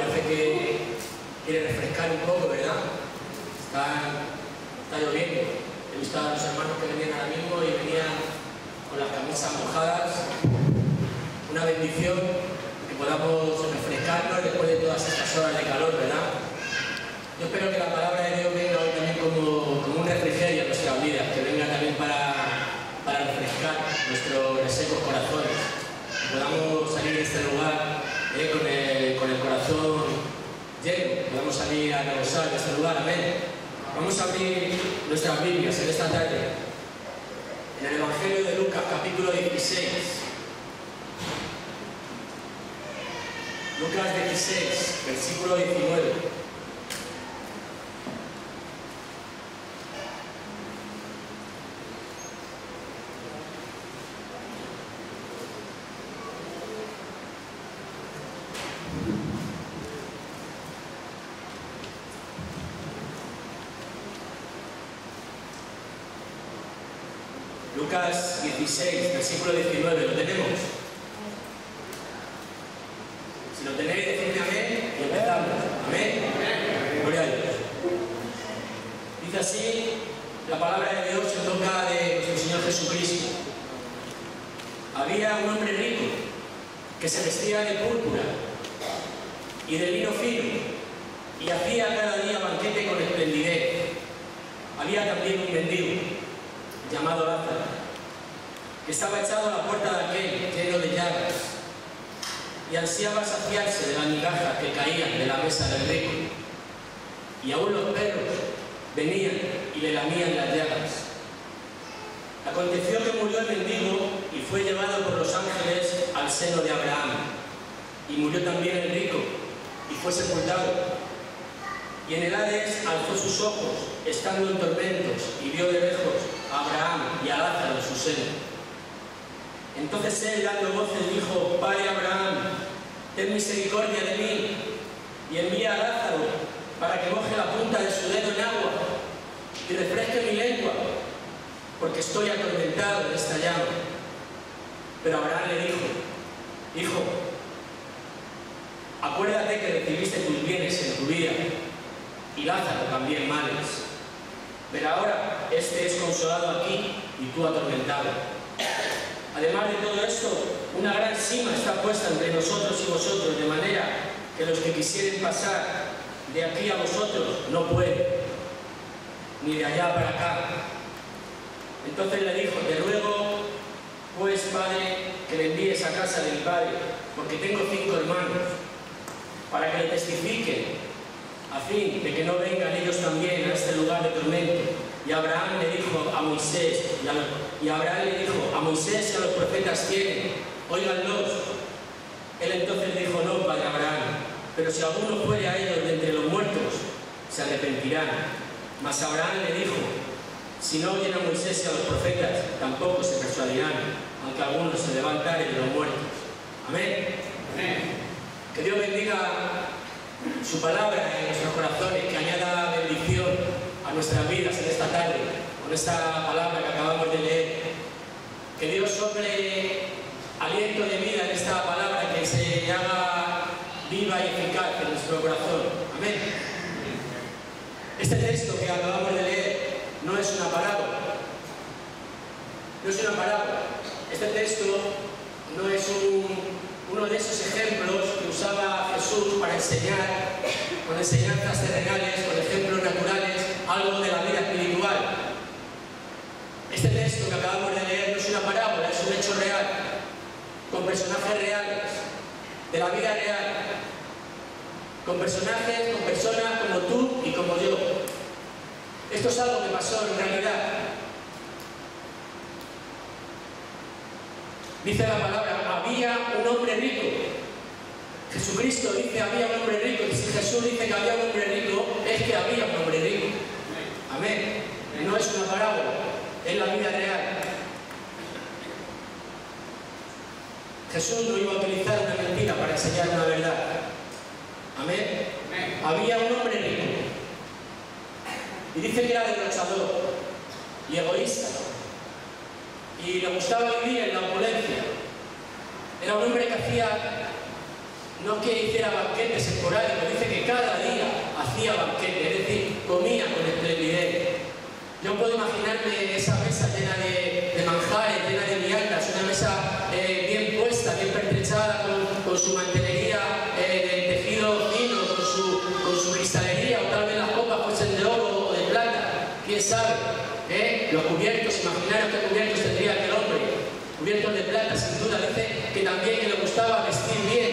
parece que quiere refrescar un poco, ¿verdad? Está lloviendo. He visto a los hermanos que venían ahora mismo y venían con las camisas mojadas. Una bendición que podamos refrescarnos después de todas estas horas de calor, ¿verdad? Yo espero que la palabra de Dios venga hoy también como un refrigerio en nuestras vidas, que venga también para refrescar nuestros resecos corazones. Que podamos salir de este lugar con el corazón lleno, podamos salir a rebosar de este lugar, amén. Vamos a abrir nuestras Biblias en esta tarde, en el Evangelio de Lucas, capítulo 16. Lucas 16, versículo 19. Lucas 16, versículo 19, ¿lo tenemos? Si lo tenéis, decidme amén y empezamos. Amén. Gloria a Dios. Dice así la palabra de Dios en boca de nuestro Señor Jesucristo. Había un hombre rico que se vestía de púrpura y de lino fino y hacía cada día banquete con esplendidez. Había también un mendigo llamado Lázaro, que estaba echado a la puerta de aquel lleno de llagas y ansiaba saciarse de las migajas que caían de la mesa del rico. Y aún los perros venían y le lamían las llagas. Aconteció que murió el mendigo y fue llevado por los ángeles al seno de Abraham. Y murió también el rico y fue sepultado. Y en el Hades alzó sus ojos, estando en tormentos, y vio de lejos a Abraham y a Lázaro en su seno. Entonces él, dando voces, dijo: Padre Abraham, ten misericordia de mí, y envía a Lázaro para que moje la punta de su dedo en agua y refresque mi lengua, porque estoy atormentado en esta llama. Pero Abraham le dijo: Hijo, acuérdate que recibiste tus bienes en tu vida, y Lázaro también males. Pero ahora este es consolado aquí y tú atormentado. Además de todo esto, una gran sima está puesta entre nosotros y vosotros, de manera que los que quisieren pasar de aquí a vosotros no pueden, ni de allá para acá. Entonces le dijo: Te ruego, pues, Padre, que le envíes a casa de mi padre, porque tengo 5 hermanos, para que le testifiquen, a fin de que no vengan ellos también a este lugar de tormento. Y Abraham le dijo a Moisés, y a los profetas tienen, óiganlos. Él entonces dijo: No, padre Abraham, pero si alguno fuere a ellos de entre los muertos, se arrepentirán. Mas Abraham le dijo: Si no oyen a Moisés y a los profetas, tampoco se persuadirán, aunque algunos se levantaren de los muertos. Amén. Amén. Que Dios bendiga su palabra en nuestros corazones, que añada bendición a nuestras vidas en esta tarde, con esta palabra que acabamos de leer. Que Dios sople aliento de vida en esta palabra, que se haga viva y eficaz en nuestro corazón. Amén. Este texto que acabamos de leer no es una parábola. No es una parábola. Este texto no es uno de esos ejemplos que usaba Jesús para enseñar, con enseñanzas terrenales, con ejemplos naturales, algo de la vida espiritual. Este texto que acabamos de leer no es una parábola, es un hecho real, con personajes reales, de la vida real, con personajes, con personas como tú y como yo. Esto es algo que pasó en realidad. Dice la palabra: había un hombre rico. Jesucristo dice: había un hombre rico. Y si Jesús dice que había un hombre rico, es que había un hombre rico. Amén. No es una parábola, es la vida real. Jesús no iba a utilizar una mentira para enseñar una verdad. Amén. Había un hombre rico. Y dice que era derrochador y egoísta. Y le gustaba vivir en la opulencia. Era un hombre que hacía no es que hiciera banquetes esporádicos, dice que cada día hacía banquete, es decir, comía con esplendidez. Yo puedo imaginarme esa mesa llena de manjares, llena de viandas, una mesa bien puesta, bien pertrechada, con su mantelería de tejido fino, con su cristalería, o tal vez las copas fuesen de oro o de plata, quién sabe. Los cubiertos, imaginaros qué cubiertos tendría aquel hombre, cubiertos de plata, sin duda. Dice que también que le gustaba vestir bien,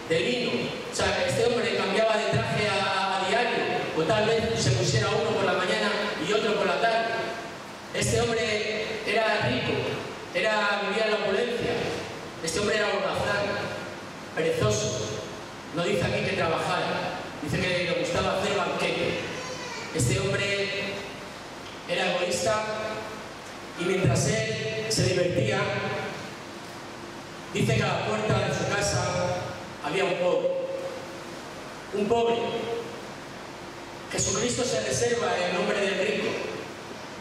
de lino. O sea, este hombre cambiaba de traje a diario, o tal vez se pusiera uno por la mañana y otro por la tarde. Este hombre era rico, vivía en la opulencia. Este hombre era holgazán, perezoso. No dice aquí que trabajara, dice que le gustaba hacer banquete. Este hombre era egoísta y mientras él se divertía, dice que a la puerta de su casa había un pobre. Un pobre. Jesucristo se reserva el nombre del rico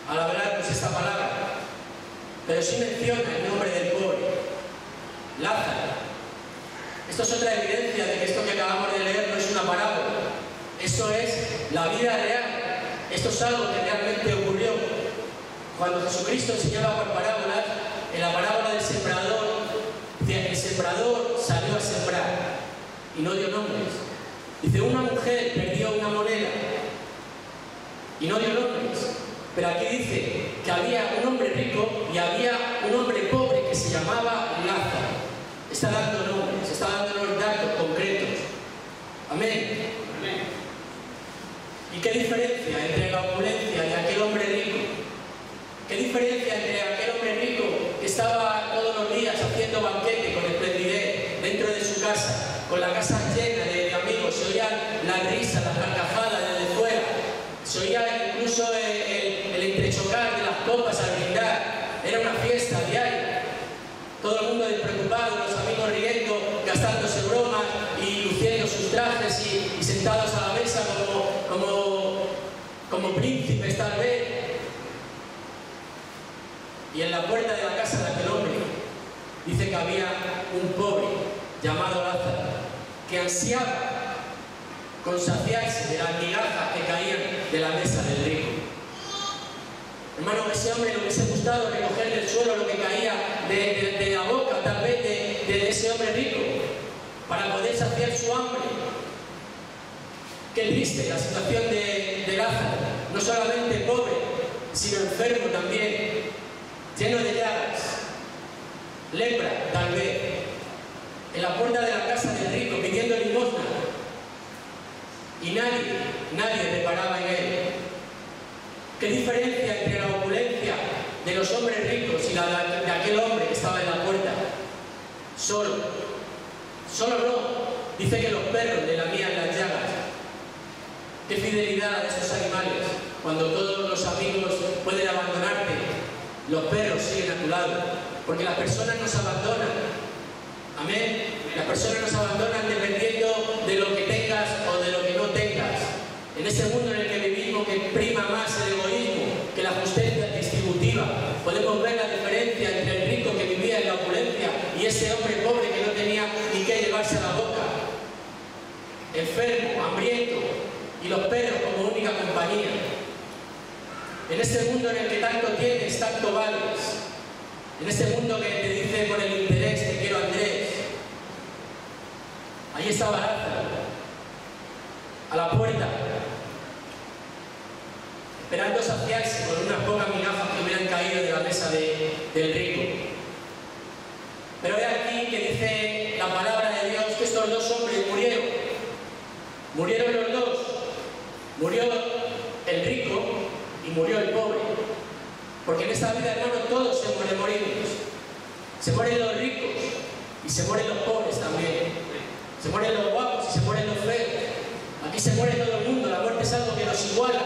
al hablarnos esta palabra, pero sí menciona el nombre del pobre, Lázaro. Esto es otra evidencia de que esto que acabamos de leer no es una parábola, esto es la vida real, esto es algo que realmente ocurrió. Cuando Jesucristo enseñaba por parábolas, en la parábola del sembrador, el sembrador salió a sembrar y no dio nombres. Dice, una mujer perdió una moneda y no dio nombres. Pero aquí dice que había un hombre rico y había un hombre pobre que se llamaba Lázaro. Está dando nombres, está dando los datos concretos. Amén. Amén. ¿Y qué diferencia entre la opulencia de aquel hombre rico? ¿Qué diferencia entre aquel hombre rico que estaba todos los días haciendo banquete con esplendidez dentro de su casa, con la casa llena de amigos? Se oían las risas, las carcajadas desde fuera, se oía incluso el entrechocar de las copas al brindar. Era una fiesta diaria, todo el mundo despreocupado, los amigos riendo, gastándose bromas y luciendo sus trajes y sentados a la mesa como príncipes tal vez. Y en la puerta de la casa de aquel hombre dice que había un pobre llamado Lázaro que ansiaba con saciarse de las migajas que caían de la mesa del rico. Hermano, ese hombre le hubiese gustado recoger del suelo lo que caía de la boca, tal vez de ese hombre rico, para poder saciar su hambre. Qué triste la situación de Lázaro, no solamente pobre, sino enfermo también, lleno de llagas, lepra tal vez, en la puerta de la casa del rico pidiendo limosna, y nadie reparaba en él. ¿Qué diferencia entre la opulencia de los hombres ricos y la de aquel hombre que estaba en la puerta? Solo no, dice que los perros le lamían las llagas. Qué fidelidad a estos animales, cuando todos los amigos pueden abandonarte, los perros siguen a tu lado, porque las personas nos abandonan. Amén. Las personas nos abandonan dependiendo de lo que tengas o de lo que no tengas. En ese mundo en el que vivimos, que prima más el egoísmo que la justicia distributiva, podemos ver la diferencia entre el rico que vivía en la opulencia y ese hombre pobre que no tenía ni qué llevarse a la boca, enfermo, hambriento, y los perros como única compañía. En este mundo en el que tanto tienes, tanto vales, en este mundo que te dice por el interés te quiero Andrés, ahí estaba Lázaro, a la puerta, esperando saciarse con unas pocas migajas que hubieran caído de la mesa del rico. Pero he aquí que dice la palabra de Dios que estos dos hombres murieron los dos. Murió el rico y murió el pobre. Porque en esta vida, hermano, todos se morimos. Se mueren los ricos y se mueren los pobres también. Se mueren los guapos y se mueren los feos. Aquí se muere todo el mundo, la muerte es algo que nos iguala.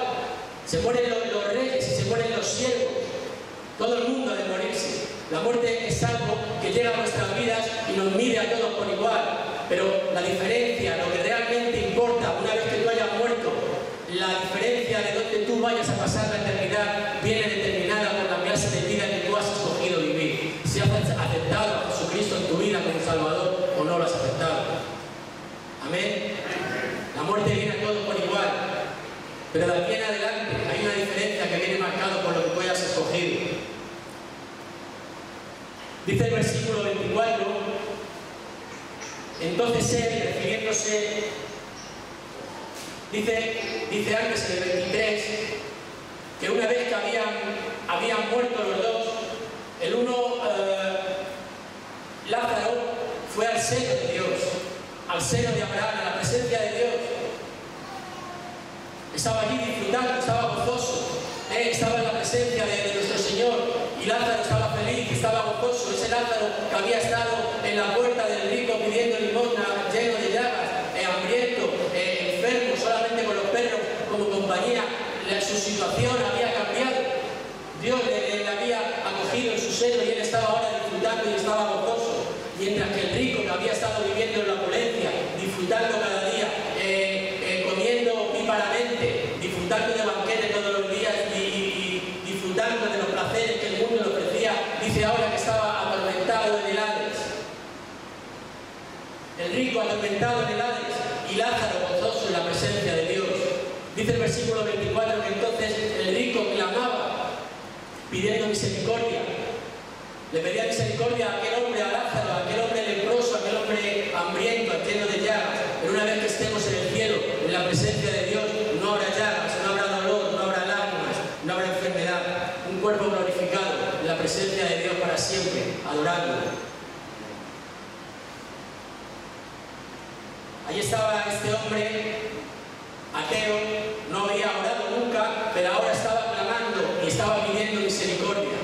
Se mueren los reyes y se mueren los siervos. Todo el mundo ha de morirse. La muerte es algo que llega a nuestras vidas y nos mide a todos por igual. Pero la diferencia, lo que realmente importa, una vez que tú hayas muerto, la diferencia de dónde tú vayas a pasar la eternidad viene determinada por la clase de vida que tú has escogido vivir. Si has aceptado a Jesucristo en tu vida como Salvador o no lo has aceptado. Entonces él, refiriéndose, dice antes en el 23, que una vez que habían muerto los dos, el uno, Lázaro, fue al seno de Dios, al seno de Abraham, a la presencia de Dios. Estaba allí disfrutando, estaba gozoso, estaba en la presencia de nuestro Señor, y Lázaro estaba feliz, estaba gozoso. Ese Lázaro que había estado en la puerta del rico pidiendo limosna, lleno de llagas, hambriento, enfermo, solamente con los perros como compañía, su situación había cambiado. Dios le había acogido en su seno y él estaba ahora disfrutando y estaba gozoso. Mientras que el rico, que había estado viviendo en la opulencia, disfrutando cada día, comiendo píparamente, disfrutando de banquetes todos los días y disfrutando de los placeres que el mundo le ofrecía, dice ahora que estaba atormentado en el Hades. El rico atormentado en el Hades y Lázaro gozoso en la presencia de Dios. Dice el versículo 24 que entonces el rico clamaba pidiendo misericordia. Le pedía misericordia a aquel hombre, a Lázaro, a aquel hombre leproso, a aquel hombre hambriento, lleno de llagas. Pero una vez que estemos en el cielo, en la presencia de Dios, no habrá llagas, no habrá dolor, no habrá lágrimas, no habrá enfermedad. Un cuerpo glorificado en la presencia de Dios para siempre, adorándolo. Allí estaba este hombre ateo, no había orado nunca, pero ahora estaba clamando y estaba pidiendo misericordia.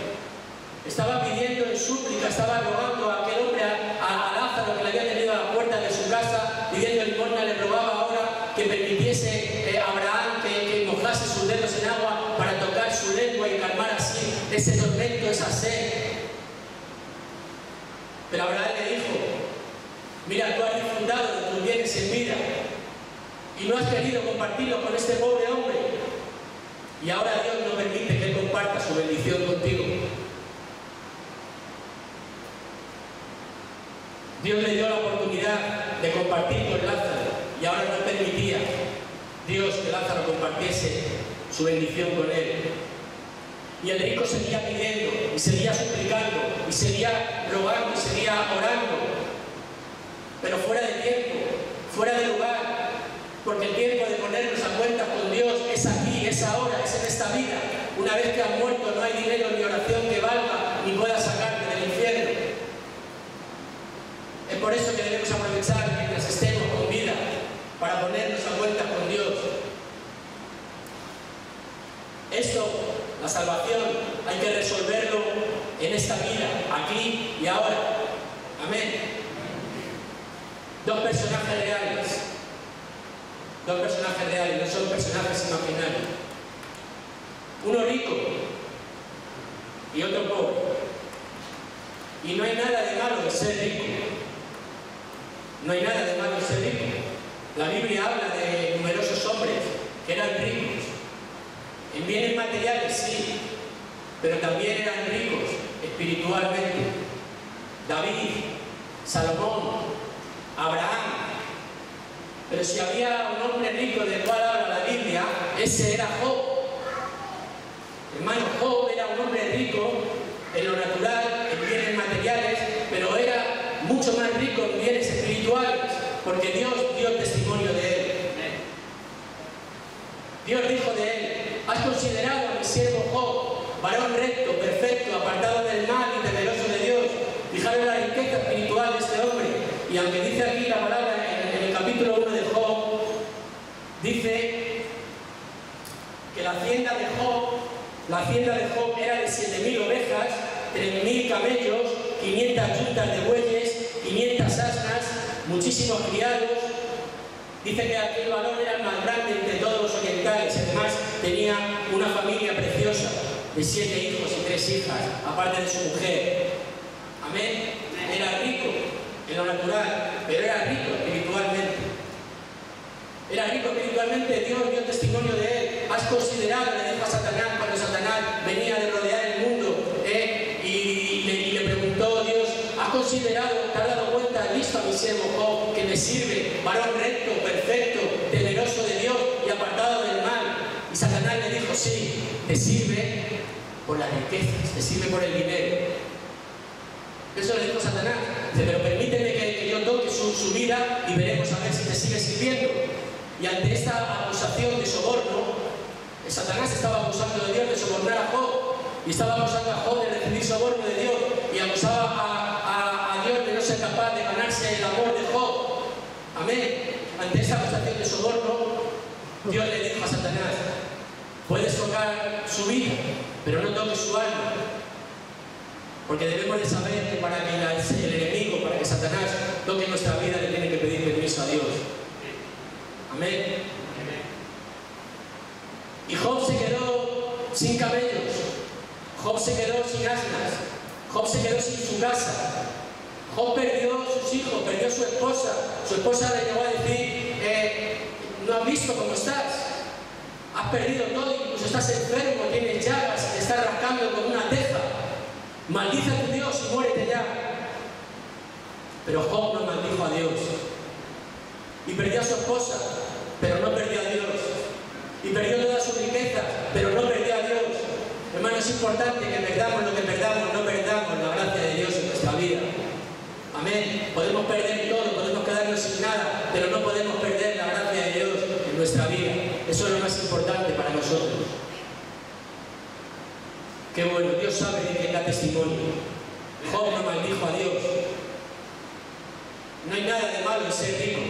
Estaba pidiendo en súplica, estaba rogando a aquel hombre, a Lázaro, que le había tenido a la puerta de su casa, pidiendo limosna, le rogaba ahora que permitiese a Abraham que mojase sus dedos en agua para tocar su lengua y calmar así ese tormento, esa sed. Pero Abraham le dijo: mira, tú has disfrutado de tus bienes en vida y no has querido compartirlo con este pobre hombre, y ahora Dios no permite que él comparta su bendición contigo. Dios le dio la oportunidad de compartir con Lázaro y ahora no permitía Dios que Lázaro compartiese su bendición con él. Y el rico seguía pidiendo y seguía suplicando y seguía rogando y seguía orando, pero fuera de tiempo, fuera de lugar, porque el tiempo de ponernos a cuentas con Dios es aquí, es ahora, es en esta vida. Una vez que has muerto no hay dinero ni oración que valga ni pueda sacarte del infierno. Es por eso que debemos aprovechar mientras estemos con vida para ponernos a cuentas con Dios. Esto, la salvación, hay que resolverlo en esta vida, aquí y ahora. Amén. Dos personajes reales, no son personajes imaginarios. Uno rico y otro pobre. Y no hay nada de malo en ser rico. No hay nada de malo en ser rico. La Biblia habla de numerosos hombres que eran ricos. En bienes materiales sí, pero también eran ricos espiritualmente. David, Salomón, Abraham. Pero si había un hombre rico del cual habla la Biblia, ese era Job. Hermano, Job era un hombre rico en lo natural, en bienes materiales, pero era mucho más rico en bienes espirituales, porque Dios dio testimonio de él. Dios dijo de él: has considerado a mi siervo Job, varón recto, perfecto, apartado del mal y temeroso de Dios. Fijaros la riqueza espiritual de este hombre. Y aunque dice aquí la palabra en el capítulo 1 de Job, dice que la hacienda de Job era de 7.000 ovejas, 3.000 camellos, 500 yuntas de bueyes, 500 asnas, muchísimos criados. Dice que aquel valor era el más grande entre todos los orientales. Además, tenía una familia preciosa de 7 hijos y 3 hijas, aparte de su mujer. Amén. Era rico en lo natural, pero era rico espiritualmente. Era rico espiritualmente. Dios dio testimonio de él. Has considerado, le dijo a Satanás cuando Satanás venía de rodear el mundo, y le preguntó Dios: ¿has considerado, te has dado cuenta, has visto a mi siervo Job, que me sirve, varón recto, perfecto, temeroso de Dios y apartado del mal? Y Satanás le dijo: sí, te sirve por las riquezas, te sirve por el dinero. Eso le dijo Satanás. Dice: pero permíteme que yo Dios que su vida y veremos a ver si te sigue sirviendo. Y ante esta acusación de soborno, Satanás estaba acusando de Dios de sobornar a Job, y estaba acusando a Job de recibir soborno de Dios, y acusaba a Dios de no ser capaz de ganarse el amor de Job. Amén. Ante esta acusación de soborno, Dios le dijo a Satanás: puedes tocar su vida, pero no toques su alma. Porque debemos de saber que para que el enemigo, para que Satanás toque nuestra vida, le tiene que pedir permiso a Dios. Amén. Y Job se quedó sin camellos, Job se quedó sin asnas, Job se quedó sin su casa, Job perdió sus hijos, perdió su esposa le llegó a decir: ¿no has visto cómo estás? Has perdido todo, incluso estás enfermo, tienes llagas, te estás rascando con una teja. Maldice a tu Dios y muérete ya. Pero Job no maldijo a Dios. Y perdió a su esposa, pero no perdió a Dios. Y perdió toda su riqueza, pero no perdió a Dios. Hermano, es importante que perdamos lo que perdamos, no perdamos la gracia de Dios en nuestra vida. Amén. Podemos perder todo, podemos quedarnos sin nada, pero no podemos perder la gracia de Dios en nuestra vida. Eso es lo más importante para nosotros. Qué bueno, Dios sabe de qué da testimonio. Job no maldijo a Dios. No hay nada de malo en ser rico.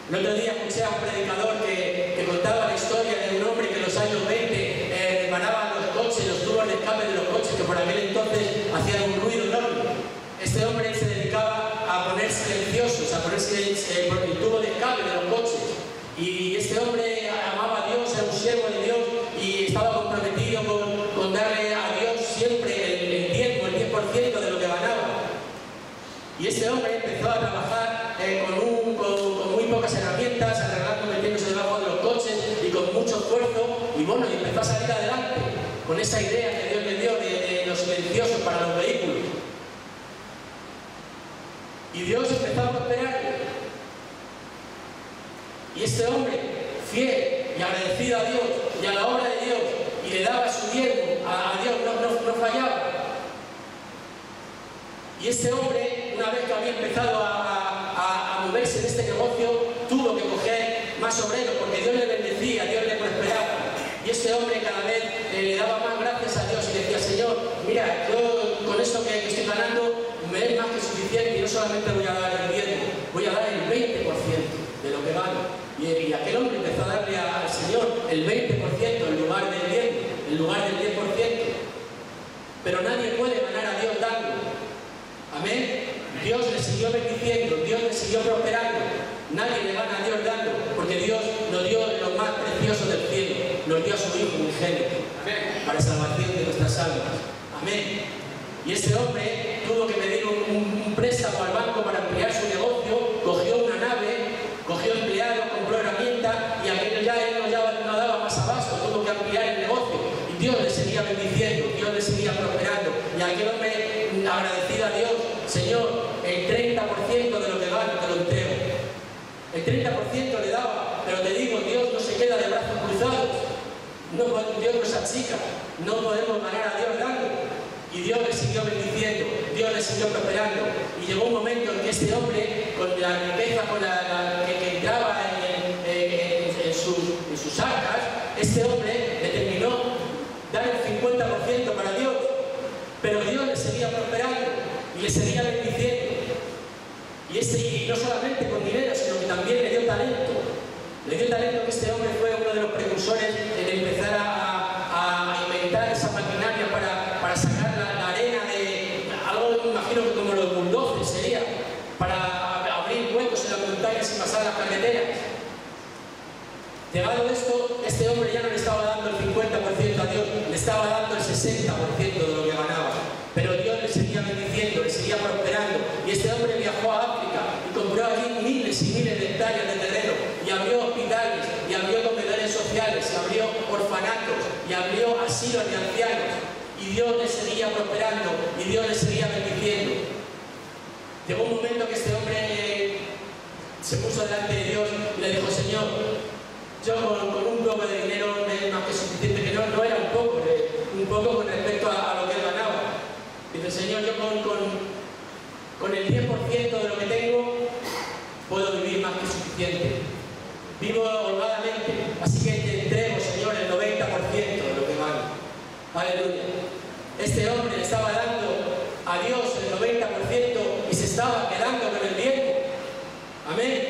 El otro día escuché a un predicador que contaba la historia de un hombre que en los años 20 reparaba los coches, los tubos de escape de los coches, que por aquel entonces hacían un ruido enorme. Este hombre se dedicaba a poner silenciosos, a ponerse el tubo de escape de los coches. Y este hombre amaba a Dios, era un siervo de Dios y estaba comprometido con darle a Dios siempre el diezmo, el 10% de lo que ganaba. Y este hombre empezó a trabajar con muy pocas herramientas, arreglando, metiéndose debajo de los coches y con mucho esfuerzo. Y bueno, y empezó a salir adelante con esa idea que Dios le dio de los silenciosos para los vehículos. Y Dios empezó a prosperarle. Y este hombre, fiel y agradecido a Dios y a la obra de Dios, y le daba su diezmo a Dios, no fallaba. Y este hombre, una vez que había empezado a moverse en este negocio, tuvo que coger más obreros, porque Dios le bendecía, Dios le prosperaba. Y este hombre cada vez le daba más gracias a Dios y decía: Señor, mira, yo con esto que estoy ganando me es más que suficiente, y no solamente voy a dar el diezmo, voy a dar el 20% de lo que gano. Y aquel hombre empezó a darle al Señor el 20% en lugar del 10%, en lugar del 10%. Pero nadie puede ganar a Dios dando. Amén. Dios le siguió bendiciendo, Dios le siguió prosperando. Nadie le gana a Dios dando, porque Dios nos dio lo más precioso del cielo, nos dio a su Hijo unigénito para salvación de nuestras almas. Amén. Y este hombre tuvo que pedir un préstamo al banco para ampliar su negocio, cogió una nave, cogió empleados, compró herramientas, y aquello ya él no daba más abasto, tuvo que ampliar el negocio. Y Dios le seguía bendiciendo, Dios le seguía prosperando. Y aquel hombre, agradecido a Dios: Señor, el 30% de lo que gano te lo entrego. El 30% le daba, pero te digo, Dios no se queda de brazos cruzados. Dios no se achica, no podemos ganar a Dios dando. Y Dios le siguió bendiciendo, Dios le siguió prosperando. Y llegó un momento en que este hombre, con la riqueza que entraba en sus arcas, este hombre determinó dar el 50% para Dios. Pero Dios le seguía prosperando y le seguía bendiciendo. Y no solamente con dinero, sino que también le dio talento. Le dio talento, que este hombre fue uno de los precursores en empezar a inventar esa maquinaria para sacar la arena de algo, me imagino que como los bulldozers sería, para abrir huecos en las montañas y pasar las carreteras. Llegado esto, este hombre ya no le estaba dando el 50% a Dios, le estaba dando el 60% de lo que ganaba. Pero Dios le seguía bendiciendo, le seguía prosperando. Y este hombre viajó a África y compró allí miles y miles de hectáreas de terreno, y abrió hospitales, y abrió comedores sociales, y abrió orfanatos, y abrió asilos de ancianos. Y Dios le seguía prosperando, y Dios le seguía bendiciendo. Llegó un momento que este hombre se puso delante de Dios y le dijo: Señor, yo con un poco de dinero es más que suficiente, que no era un poco con respecto a lo que él ganaba. Dice: Señor, yo con el 10% de lo que tengo, más que suficiente. Vivo holgadamente, así que te entrego, Señor, el 90% de lo que gano. Aleluya. Este hombre le estaba dando a Dios el 90% y se estaba quedando con el diezmo. Amén.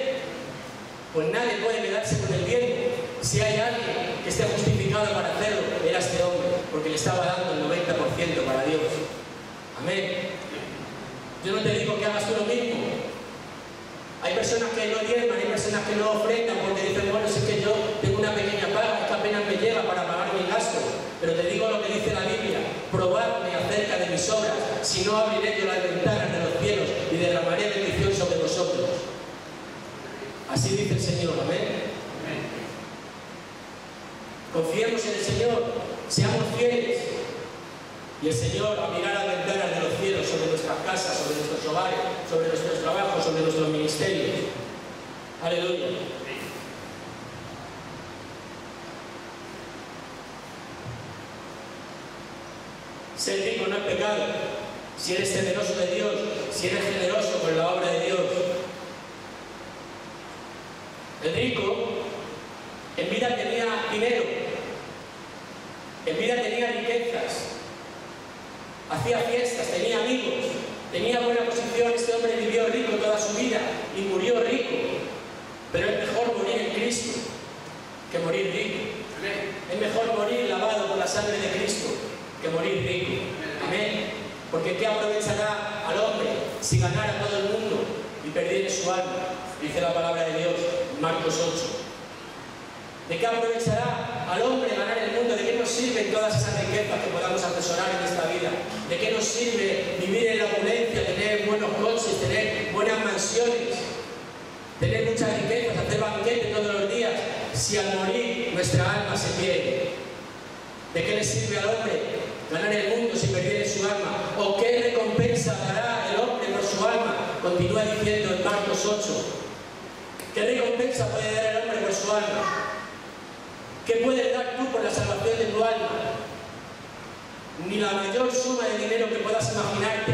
Pues nadie puede quedarse con el diezmo. Si hay alguien que esté justificado para hacerlo, era este hombre, porque le estaba dando el 90% para Dios. Amén. Yo no te digo que hagas tú lo mismo. Hay personas que no diezman, hay personas que no ofrendan porque dicen, bueno, si es que yo tengo una pequeña paga, es que apenas me llega para pagar mis gastos. Pero te digo lo que dice la Biblia: probadme acerca de mis obras, si no abriré yo las ventanas de los cielos y derramaré bendición sobre vosotros. Así dice el Señor. Amén. Confiemos en el Señor, seamos fieles, y el Señor abrirá las ventanas de los cielos sobre nuestras casas, sobre nuestros hogares, sobre nuestros trabajos, sobre nuestros ministerios. Aleluya. Ser rico no es pecado si eres temeroso de Dios, si eres generoso con la obra de Dios. El rico en vida tenía dinero, en vida tenía riquezas, hacía fiestas, tenía amigos, tenía buena posición. Este hombre vivió rico toda su vida y murió rico. Pero es mejor morir en Cristo que morir rico. Es mejor morir lavado por la sangre de Cristo que morir rico. Amén. Porque ¿qué aprovechará al hombre si ganara todo el mundo y perdiera su alma? Dice la palabra de Dios, Marcos 8. ¿De qué aprovechará al hombre ganar el mundo? ¿De qué nos sirven todas esas riquezas que podamos atesorar en esta vida? ¿De qué nos sirve vivir en la opulencia, tener buenos coches, tener buenas mansiones, tener muchas riquezas, hacer banquete todos los días, si al morir nuestra alma se pierde? ¿De qué le sirve al hombre ganar el mundo si perdiere su alma? ¿O qué recompensa dará el hombre por su alma? Continúa diciendo en Marcos 8. ¿Qué recompensa puede dar el hombre por su alma? ¿Qué puedes dar tú por la salvación de tu alma? Ni la mayor suma de dinero que puedas imaginarte,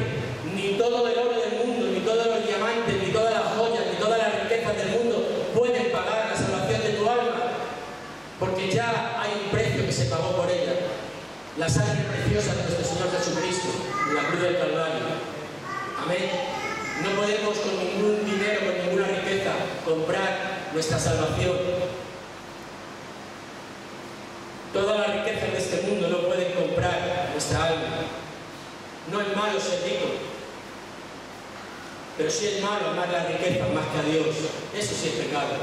ni todo el oro del mundo, ni todos los diamantes, ni todas las joyas, ni todas las riquezas del mundo pueden pagar la salvación de tu alma, porque ya hay un precio que se pagó por ella: la sangre preciosa de nuestro Señor Jesucristo en la cruz del Calvario. Amén. No podemos con ningún dinero, con ninguna riqueza, comprar nuestra salvación. Todas las riquezas de este mundo no pueden comprar nuestra alma. No es malo ser rico, pero sí es malo amar las riquezas más que a Dios. Eso sí es pecado.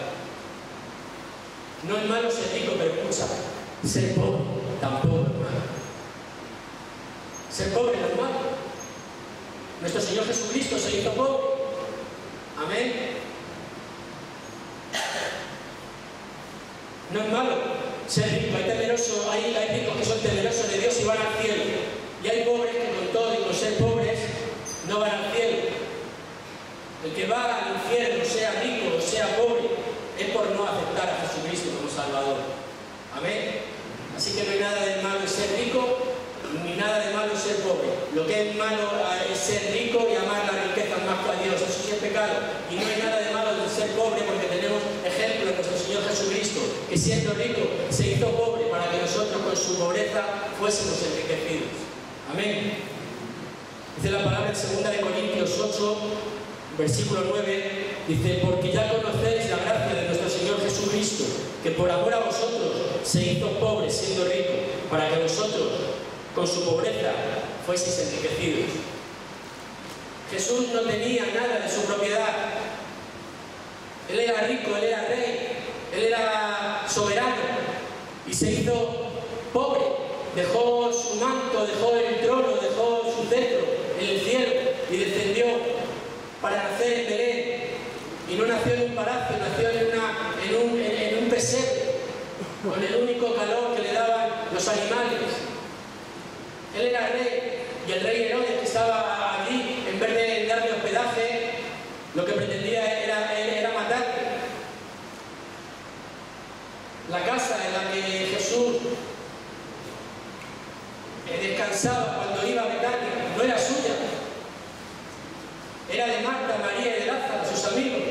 No es malo ser rico, pero escucha, ser pobre tampoco es malo. Ser pobre no es malo. Nuestro Señor Jesucristo se hizo pobre. Amén. No es malo ser rico. Hay ricos que son temerosos de Dios y van al cielo. Y hay pobres que con todo y con ser pobres no van al cielo. El que va al infierno, sea rico o sea pobre, es por no aceptar a Jesucristo como Salvador. Amén. Así que no hay nada de malo en ser rico, ni nada de malo en ser pobre. Lo que es malo es ser rico y amar las riquezas más que a Dios. Eso sí es pecado. Y no hay nada de malo en ser pobre, porque tenemos ejemplo de nuestro Señor Jesucristo, que siendo rico se hizo pobre para que nosotros con su pobreza fuésemos enriquecidos. Amén. Dice la palabra en 2 Corintios 8, versículo 9, dice: porque ya conocéis la gracia de nuestro Señor Jesucristo, que por amor a vosotros se hizo pobre siendo rico, para que vosotros con su pobreza fueseis enriquecidos. Jesús no tenía nada de su propiedad. Él era rico, él era rey, él era soberano y se hizo pobre. Dejó su manto, dejó el trono, dejó su cetro en el cielo y descendió para nacer en Belén. Y no nació en un palacio, nació en un pesebre, con el único calor que le daban los animales. Él era rey, y el rey Herodes, que estaba allí, en vez de darle hospedaje, lo que pretendía era matarle. La casa en la que Jesús descansaba cuando iba a Betania no era suya, era de Marta, María y de Lázaro, sus amigos.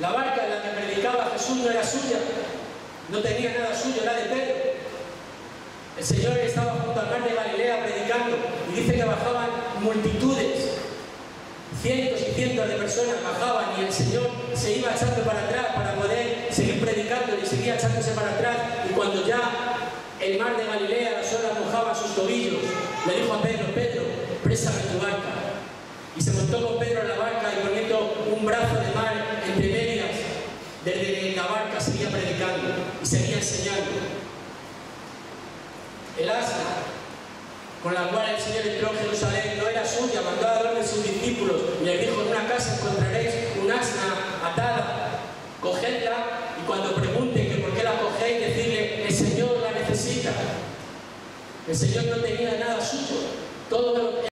La barca en la que predicaba Jesús no era suya, no tenía nada suyo, era de Pedro. El Señor estaba junto al mar de Galilea predicando y dice que bajaban multitudes, cientos y cientos de personas bajaban y el Señor se iba echando para atrás para poder seguir predicando y seguía echándose para atrás, y cuando ya el mar de Galilea, las olas mojaban sus tobillos, le dijo a Pedro: Pedro, préstame tu barca. Y se montó con Pedro en la barca y poniendo un brazo de mar entre medias, desde la barca seguía predicando y seguía enseñando. El asna con la cual el Señor entró en Jerusalén no era suya, mandó a dormir sus discípulos y les dijo: en una casa encontraréis un asna atada, cogedla, y cuando pregunten que por qué la cogéis, decirle: el Señor la necesita. El Señor no tenía nada suyo, todo lo